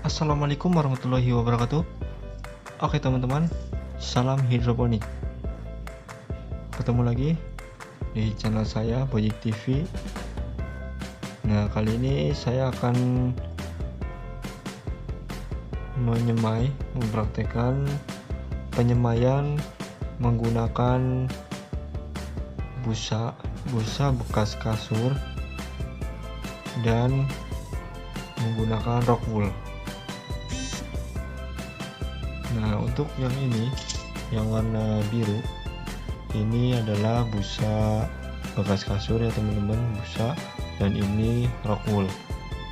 Assalamualaikum warahmatullahi wabarakatuh. Oke teman-teman, salam hidroponik. Ketemu lagi di channel saya Boyik TV. Nah, kali ini saya akan mempraktekkan penyemaian menggunakan busa bekas kasur dan menggunakan rock wool. Nah, untuk yang ini, yang warna biru, ini adalah busa bekas kasur ya teman-teman, busa, dan ini rock wool.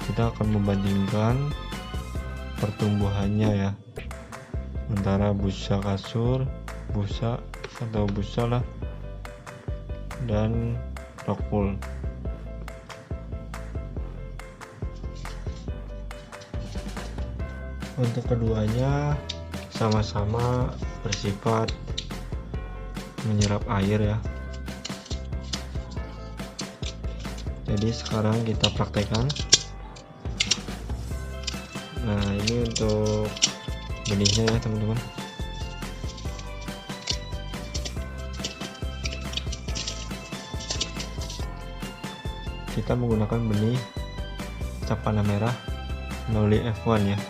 Kita akan membandingkan pertumbuhannya ya, antara busa kasur, busa lah, dan rock wool. Untuk keduanya sama-sama bersifat menyerap air ya. Jadi sekarang kita praktekkan. Nah, ini untuk benihnya ya teman-teman. Kita menggunakan benih cap panah merah Noli F1 ya.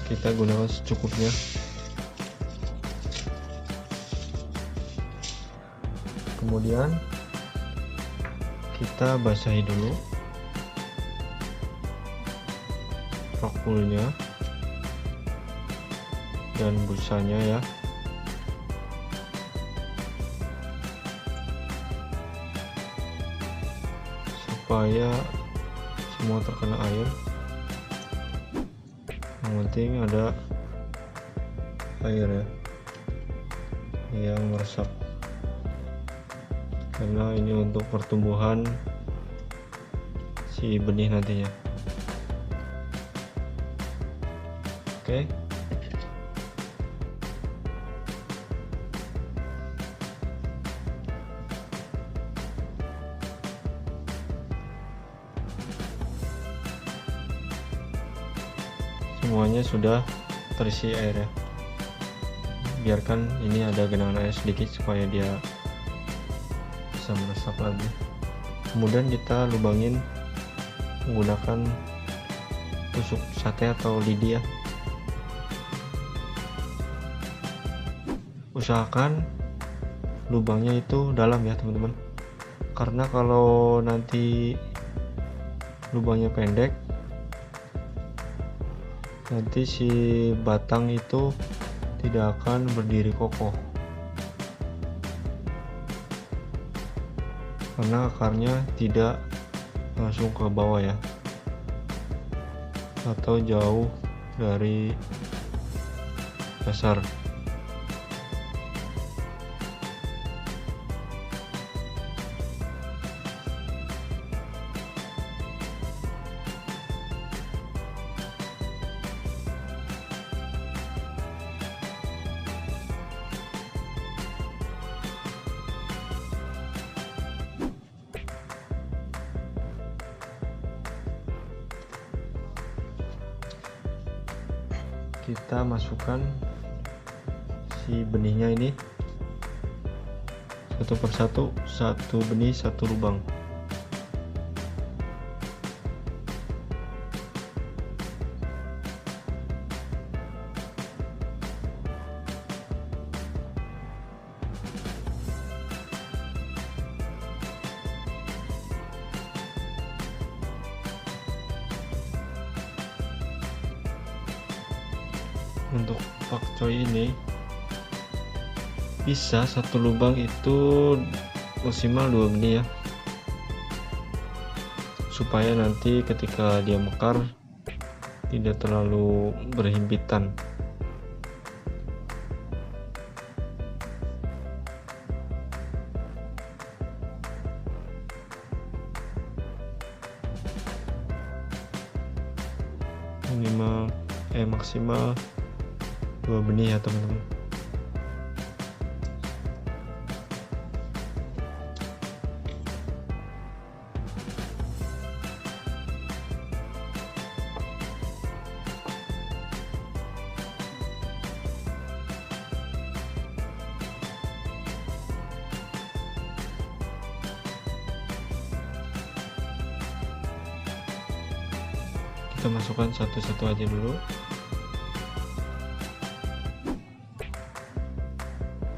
Kita gunakan secukupnya. Kemudian kita basahi dulu rock woolnya dan busanya ya. Supaya semua terkena air. Yang penting ada air ya yang meresap, karena ini untuk pertumbuhan si benih nantinya. Oke. Semuanya sudah terisi air ya. Biarkan ini ada genangan air sedikit supaya dia bisa meresap lagi. Kemudian kita lubangin menggunakan tusuk sate atau lidi ya. Usahakan lubangnya itu dalam ya teman-teman, karena kalau nanti lubangnya pendek, nanti si batang itu tidak akan berdiri kokoh karena akarnya tidak langsung ke bawah ya, atau jauh dari dasar. Kita masukkan si benihnya ini satu persatu, satu benih satu lubang. Untuk pakcoy ini bisa satu lubang itu maksimal 2 benih ya, supaya nanti ketika dia mekar tidak terlalu berhimpitan. maksimal 2 benih ya teman-teman. Kita masukkan satu-satu aja dulu,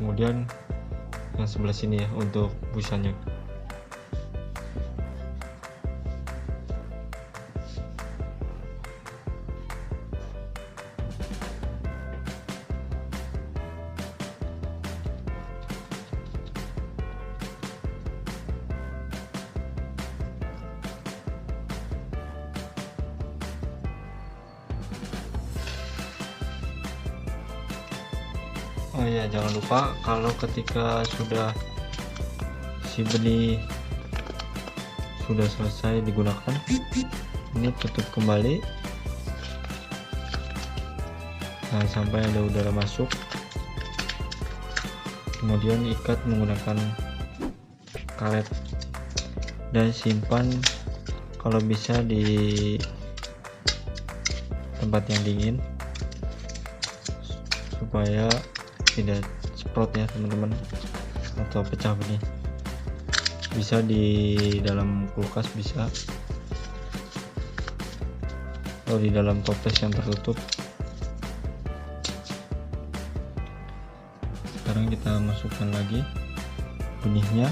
kemudian yang sebelah sini ya untuk busanya. Oh iya, jangan lupa kalau ketika sudah si benih sudah selesai digunakan, ini tutup kembali. Nah, sampai ada udara masuk, kemudian ikat menggunakan karet dan simpan kalau bisa di tempat yang dingin supaya tidak sprot ya teman-teman, atau pecah benih. Bisa di dalam kulkas, bisa, atau di dalam toples yang tertutup. Sekarang kita masukkan lagi benihnya.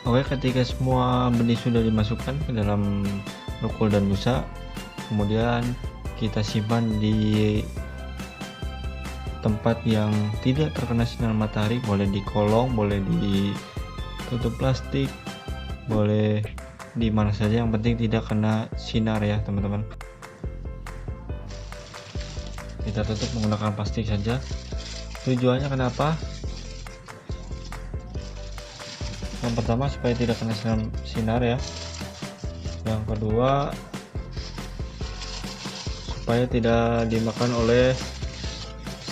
Oke, ketika semua benih sudah dimasukkan ke dalam rukul dan busa, kemudian kita simpan di tempat yang tidak terkena sinar matahari. Boleh di kolong, boleh di tutup plastik, boleh di mana saja, yang penting tidak kena sinar ya teman-teman. Kita tutup menggunakan plastik saja. Tujuannya kenapa? Yang pertama supaya tidak kena sinar ya. Yang kedua supaya tidak dimakan oleh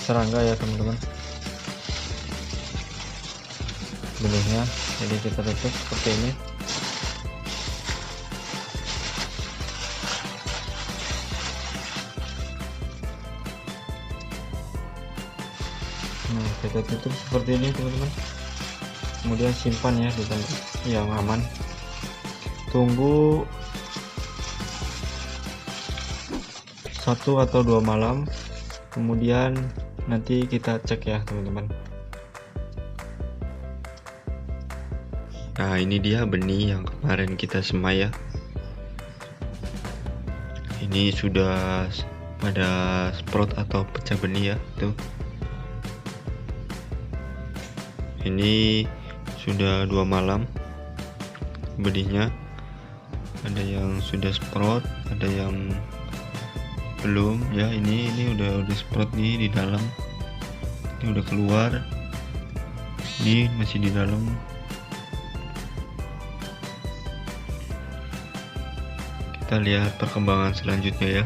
serangga ya teman-teman benihnya. Jadi kita tutup seperti ini. Kita tutup seperti ini teman-teman, kemudian simpan ya di tempat yang aman. Tunggu 1 atau 2 malam, kemudian nanti kita cek ya teman-teman. Nah, ini dia benih yang kemarin kita semai ya. Ini sudah pada sprout atau pecah benih ya tuh. Ini sudah 2 malam benihnya, ada yang sudah sprout, ada yang belum ya. Ini udah sprout nih di dalam, ini udah keluar, ini masih di dalam. Kita lihat perkembangan selanjutnya ya.